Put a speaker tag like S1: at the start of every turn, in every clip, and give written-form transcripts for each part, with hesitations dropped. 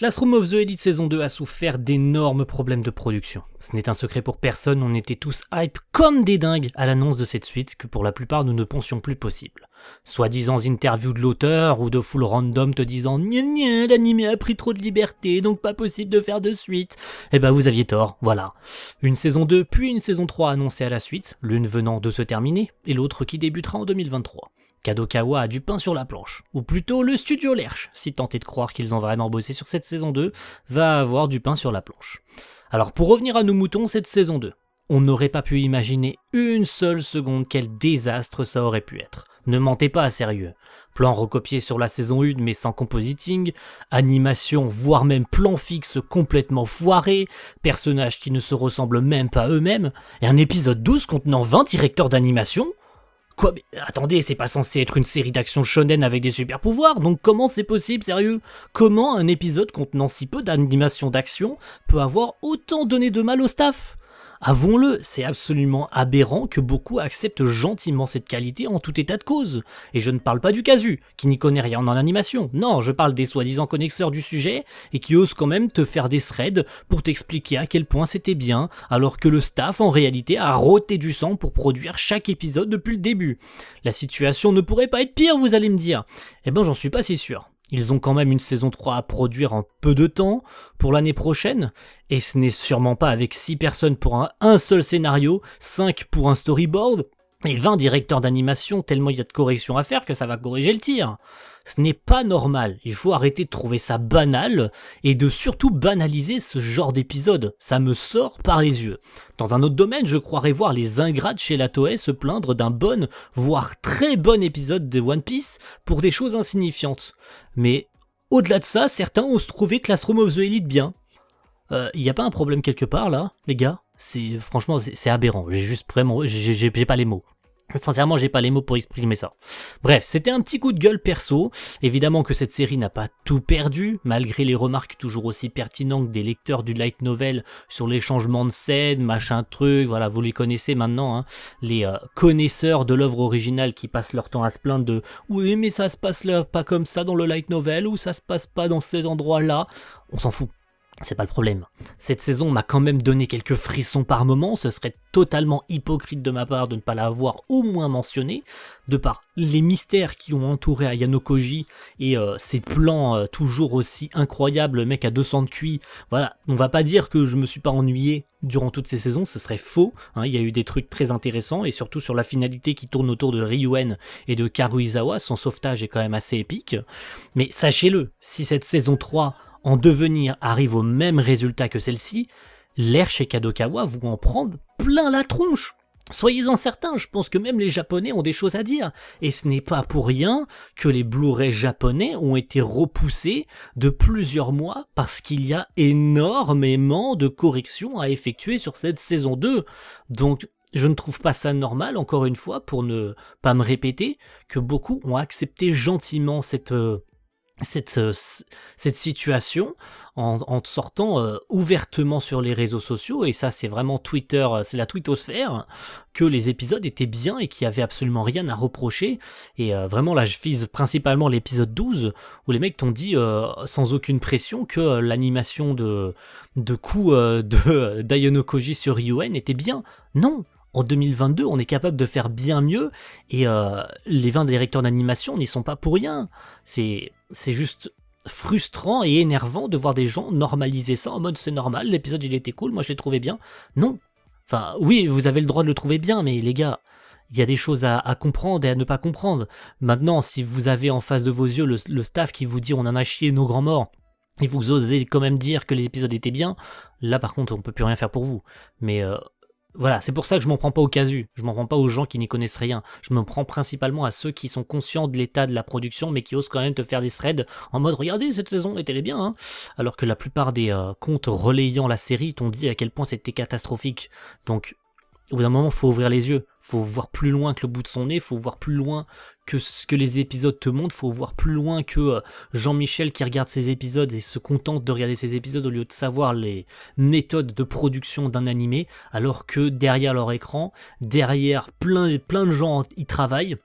S1: Classroom of the Elite saison 2 a souffert d'énormes problèmes de production. Ce n'est un secret pour personne, on était tous hype comme des dingues à l'annonce de cette suite que pour la plupart nous ne pensions plus possible. Soi-disant interview de l'auteur ou de full random te disant « Gna gna, l'anime a pris trop de liberté, donc pas possible de faire de suite ». Eh ben vous aviez tort, voilà. Une saison 2 puis une saison 3 annoncée à la suite, l'une venant de se terminer et l'autre qui débutera en 2023. Kadokawa a du pain sur la planche, ou plutôt le studio Lerche, si tenté de croire qu'ils ont vraiment bossé sur cette saison 2, va avoir du pain sur la planche. Alors pour revenir à nos moutons, cette saison 2, on n'aurait pas pu imaginer une seule seconde quel désastre ça aurait pu être. Ne mentez pas à sérieux. Plan recopié sur la saison 1 mais sans compositing, animation voire même plan fixe complètement foiré, personnages qui ne se ressemblent même pas eux-mêmes, et un épisode 12 contenant 20 directeurs d'animation. Quoi, mais attendez, c'est pas censé être une série d'action shonen avec des super pouvoirs, donc comment c'est possible, sérieux? Comment un épisode contenant si peu d'animation d'action peut avoir autant donné de mal au staff? Avouons-le, c'est absolument aberrant que beaucoup acceptent gentiment cette qualité en tout état de cause. Et je ne parle pas du casu, qui n'y connaît rien en animation. Non, je parle des soi-disant connaisseurs du sujet et qui osent quand même te faire des threads pour t'expliquer à quel point c'était bien, alors que le staff en réalité a roté du sang pour produire chaque épisode depuis le début. La situation ne pourrait pas être pire, vous allez me dire. Eh ben j'en suis pas si sûr. Ils ont quand même une saison 3 à produire en peu de temps pour l'année prochaine, et ce n'est sûrement pas avec 6 personnes pour un seul scénario, 5 pour un storyboard, et 20 directeurs d'animation tellement il y a de corrections à faire que ça va corriger le tir. Ce n'est pas normal, il faut arrêter de trouver ça banal et de surtout banaliser ce genre d'épisode, ça me sort par les yeux. Dans un autre domaine, je croirais voir les ingrats de chez la Toei se plaindre d'un bon, voire très bon épisode de One Piece pour des choses insignifiantes. Mais au-delà de ça, certains osent trouver Classroom of the Elite bien. Y a pas un problème quelque part là, les gars? Franchement, c'est aberrant, j'ai pas les mots. Sincèrement, j'ai pas les mots pour exprimer ça. Bref, c'était un petit coup de gueule perso. Évidemment que cette série n'a pas tout perdu, malgré les remarques toujours aussi pertinentes des lecteurs du light novel sur les changements de scène, machin truc, voilà, vous les connaissez maintenant, hein, les connaisseurs de l'œuvre originale qui passent leur temps à se plaindre de « Oui, mais ça se passe là, pas comme ça dans le light novel, ou ça se passe pas dans cet endroit-là », on s'en fout. C'est pas le problème. Cette saison m'a quand même donné quelques frissons par moment, ce serait totalement hypocrite de ma part de ne pas l'avoir au moins mentionné, de par les mystères qui ont entouré Ayano Koji et ses plans toujours aussi incroyables, le mec à 200 de QI. Voilà, on va pas dire que je me suis pas ennuyé durant toutes ces saisons, ce serait faux, hein, il y a eu des trucs très intéressants, et surtout sur la finalité qui tourne autour de Ryuen et de Karuizawa, son sauvetage est quand même assez épique. Mais sachez-le, si cette saison 3 en devenir arrive au même résultat que celle-ci, Lerche et Kadokawa vont en prendre plein la tronche. Soyez-en certains, je pense que même les Japonais ont des choses à dire. Et ce n'est pas pour rien que les Blu-ray japonais ont été repoussés de plusieurs mois parce qu'il y a énormément de corrections à effectuer sur cette saison 2. Donc, je ne trouve pas ça normal, encore une fois, pour ne pas me répéter, que beaucoup ont accepté gentiment cette situation en sortant ouvertement sur les réseaux sociaux, et ça c'est vraiment Twitter, c'est la twittosphère, que les épisodes étaient bien et qu'il n'y avait absolument rien à reprocher. Et vraiment là je vise principalement l'épisode 12 où les mecs t'ont dit sans aucune pression que l'animation de coup d'Ayano Koji sur Ryuen était bien. Non, en 2022, on est capable de faire bien mieux, et les 20 directeurs d'animation n'y sont pas pour rien. C'est juste frustrant et énervant de voir des gens normaliser ça en mode c'est normal, l'épisode il était cool, moi je l'ai trouvé bien. Non. Enfin, oui, vous avez le droit de le trouver bien, mais les gars, il y a des choses à comprendre et à ne pas comprendre. Maintenant, si vous avez en face de vos yeux le staff qui vous dit on en a chié nos grands morts, et vous osez quand même dire que les épisodes étaient bien, là par contre on peut plus rien faire pour vous. Mais voilà, c'est pour ça que je m'en prends pas au casu, je m'en prends pas aux gens qui n'y connaissent rien, je me prends principalement à ceux qui sont conscients de l'état de la production mais qui osent quand même te faire des threads en mode regardez cette saison était bien, hein, alors que la plupart des comptes relayant la série t'ont dit à quel point c'était catastrophique. Donc au bout d'un moment, faut ouvrir les yeux, faut voir plus loin que le bout de son nez, faut voir plus loin que ce que les épisodes te montrent, faut voir plus loin que Jean-Michel qui regarde ses épisodes et se contente de regarder ses épisodes au lieu de savoir les méthodes de production d'un animé, alors que derrière leur écran, derrière plein de gens y travaillent,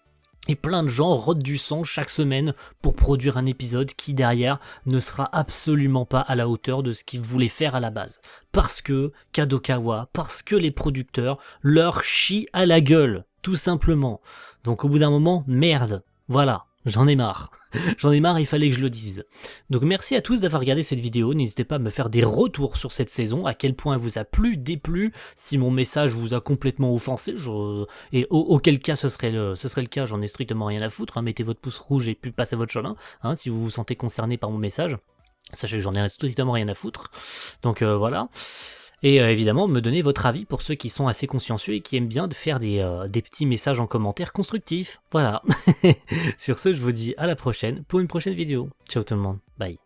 S1: Et plein de gens rodent du sang chaque semaine pour produire un épisode qui derrière ne sera absolument pas à la hauteur de ce qu'ils voulaient faire à la base. Parce que Kadokawa, parce que les producteurs leur chient à la gueule, tout simplement. Donc au bout d'un moment, merde, voilà, j'en ai marre. J'en ai marre, il fallait que je le dise. Donc merci à tous d'avoir regardé cette vidéo, n'hésitez pas à me faire des retours sur cette saison, à quel point elle vous a plu, déplu, si mon message vous a complètement offensé, et auquel cas ce serait le cas, j'en ai strictement rien à foutre, hein. Mettez votre pouce rouge et puis passez votre chemin, hein, si vous vous sentez concerné par mon message, sachez que j'en ai strictement rien à foutre, donc voilà. Et évidemment, me donner votre avis pour ceux qui sont assez consciencieux et qui aiment bien de faire des petits messages en commentaire constructifs. Voilà. Sur ce, je vous dis à la prochaine pour une prochaine vidéo. Ciao tout le monde. Bye.